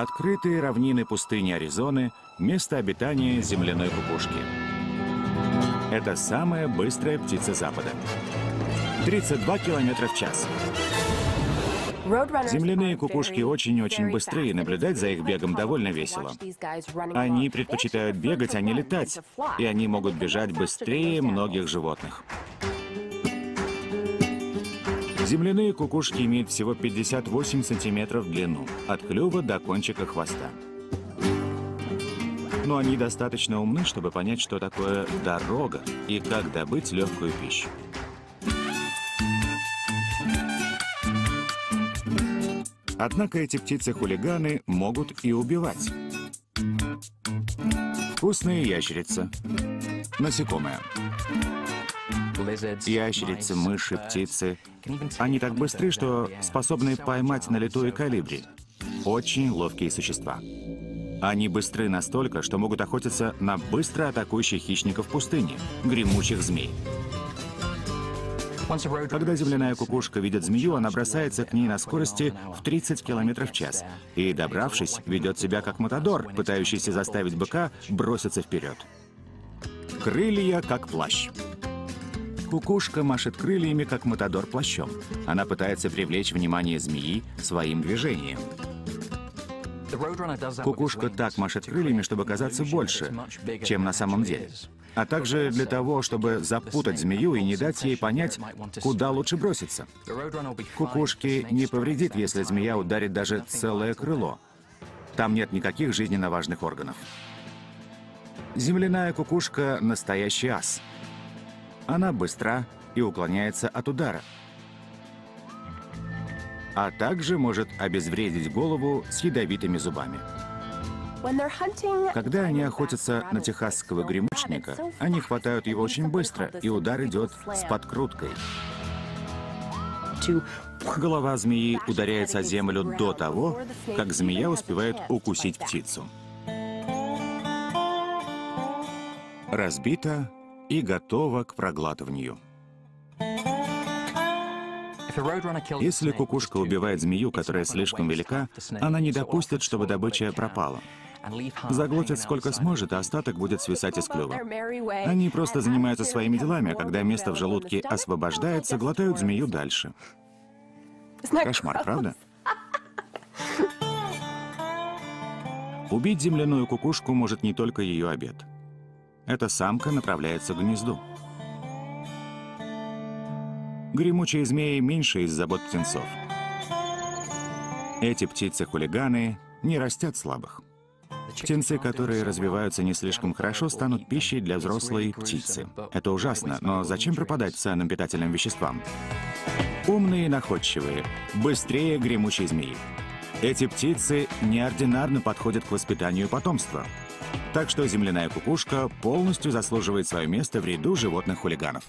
Открытые равнины пустыни Аризоны – место обитания земляной кукушки. Это самая быстрая птица Запада. 32 км в час. Земляные кукушки очень-очень быстрые, и наблюдать за их бегом довольно весело. Они предпочитают бегать, а не летать, и они могут бежать быстрее многих животных. Земляные кукушки имеют всего 58 сантиметров в длину, от клюва до кончика хвоста. Но они достаточно умны, чтобы понять, что такое дорога и как добыть легкую пищу. Однако эти птицы-хулиганы могут и убивать. Вкусные ящерицы. Насекомые. Ящерицы, мыши, птицы. Они так быстры, что способны поймать на лету и колибри. Очень ловкие существа. Они быстры настолько, что могут охотиться на быстро атакующих хищников пустыни – гремучих змей. Когда земляная кукушка видит змею, она бросается к ней на скорости в 30 км в час. И, добравшись, ведет себя как матадор, пытающийся заставить быка броситься вперед. Крылья как плащ. Кукушка машет крыльями, как матадор плащом. Она пытается привлечь внимание змеи своим движением. Кукушка так машет крыльями, чтобы казаться больше, чем на самом деле. А также для того, чтобы запутать змею и не дать ей понять, куда лучше броситься. Кукушке не повредит, если змея ударит даже целое крыло. Там нет никаких жизненно важных органов. Земляная кукушка – настоящий ас. Она быстра и уклоняется от удара. А также может обезвредить голову с ядовитыми зубами. Когда они охотятся на техасского гремучника, они хватают его очень быстро, и удар идет с подкруткой. Голова змеи ударяется о землю до того, как змея успевает укусить птицу. Разбита и готова к проглатыванию. Если кукушка убивает змею, которая слишком велика, она не допустит, чтобы добыча пропала. Заглотит сколько сможет, а остаток будет свисать из клюва. Они просто занимаются своими делами, а когда место в желудке освобождается, глотают змею дальше. Кошмар, правда? Убить земляную кукушку может не только ее обед. Эта самка направляется к гнезду. Гремучие змеи меньше из забот птенцов. Эти птицы-хулиганы не растят слабых. Птенцы, которые развиваются не слишком хорошо, станут пищей для взрослой птицы. Это ужасно, но зачем пропадать ценным питательным веществам? Умные и находчивые, быстрее гремучей змеи. Эти птицы неординарно подходят к воспитанию потомства. Так что земляная кукушка полностью заслуживает свое место в ряду животных-хулиганов.